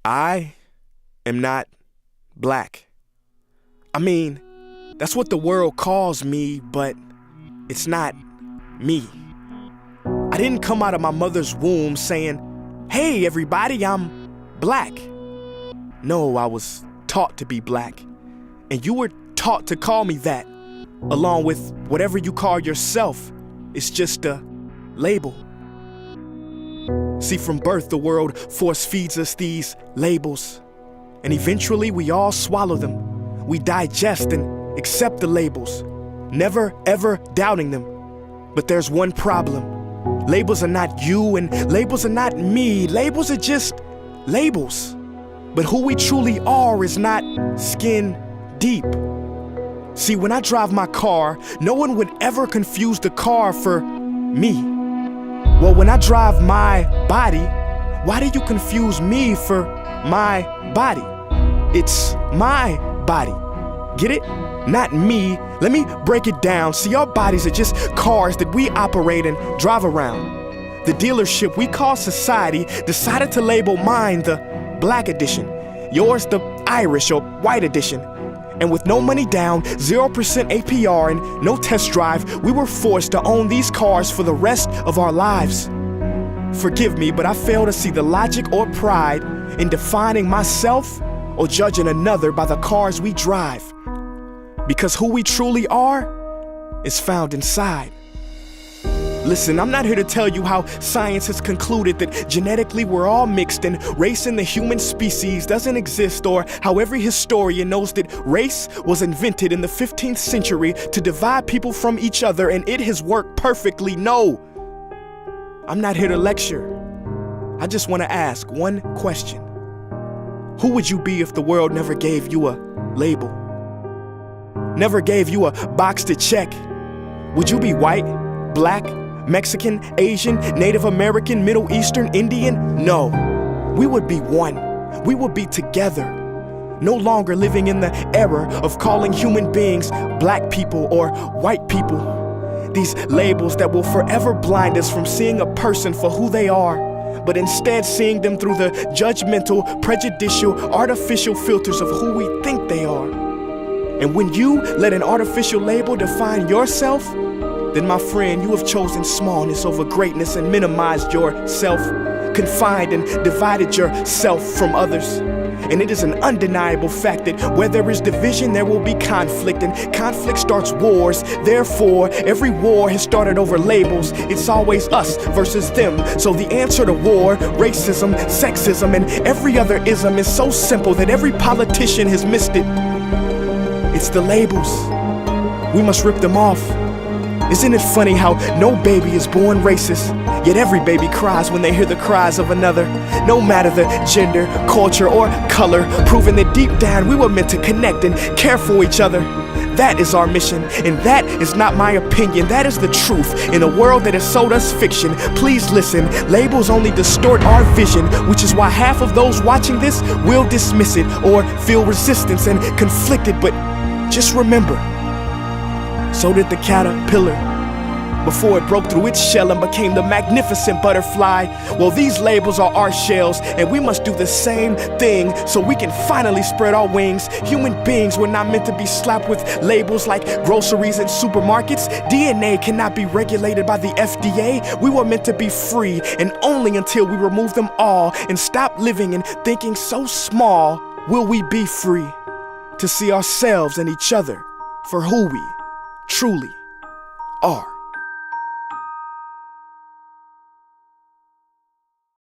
I am not black. I mean, that's what the world calls me, but it's not me. I didn't come out of my mother's womb saying, "Hey everybody, I'm black." No, I was taught to be black, and you were taught to call me that, along with whatever you call yourself. It's just a label. See, from birth, the world force feeds us these labels, and eventually we all swallow them. We digest and accept the labels, never ever doubting them. But there's one problem. Labels are not you, and labels are not me. Labels are just labels. But who we truly are is not skin deep. See, when I drive my car, no one would ever confuse the car for me. Well, when I drive my body, why do you confuse me for my body? It's my body. Get it? Not me. Let me break it down. See, our bodies are just cars that we operate and drive around. The dealership we call society decided to label mine the black edition, yours the Irish or white edition. And with no money down, 0% APR, and no test drive, we were forced to own these cars for the rest of our lives. Forgive me, but I fail to see the logic or pride in defining myself or judging another by the cars we drive. Because who we truly are is found inside. Listen, I'm not here to tell you how science has concluded that genetically we're all mixed and race in the human species doesn't exist, or how every historian knows that race was invented in the 15th century to divide people from each other and it has worked perfectly. No, I'm not here to lecture. I just want to ask one question. Who would you be if the world never gave you a label? Never gave you a box to check? Would you be white, black, Mexican, Asian, Native American, Middle Eastern, Indian? No, we would be one. We would be together. No longer living in the era of calling human beings black people or white people. These labels that will forever blind us from seeing a person for who they are, but instead seeing them through the judgmental, prejudicial, artificial filters of who we think they are. And when you let an artificial label define yourself, then my friend, you have chosen smallness over greatness and minimized yourself, confined and divided yourself from others. And it is an undeniable fact that where there is division, there will be conflict, and conflict starts wars. Therefore, every war has started over labels. It's always us versus them. So the answer to war, racism, sexism, and every other ism is so simple that every politician has missed it. It's the labels. We must rip them off. Isn't it funny how no baby is born racist, yet every baby cries when they hear the cries of another, no matter the gender, culture, or color, proving that deep down we were meant to connect and care for each other. That is our mission, and that is not my opinion. That is the truth in a world that has sold us fiction. Please listen, labels only distort our vision, which is why half of those watching this will dismiss it or feel resistance and conflicted. But just remember, so did the caterpillar before it broke through its shell and became the magnificent butterfly. Well, these labels are our shells, and we must do the same thing so we can finally spread our wings. Human beings were not meant to be slapped with labels like groceries and supermarkets. DNA cannot be regulated by the FDA. We were meant to be free, and only until we remove them all and stop living and thinking so small will we be free to see ourselves and each other for who we truly are.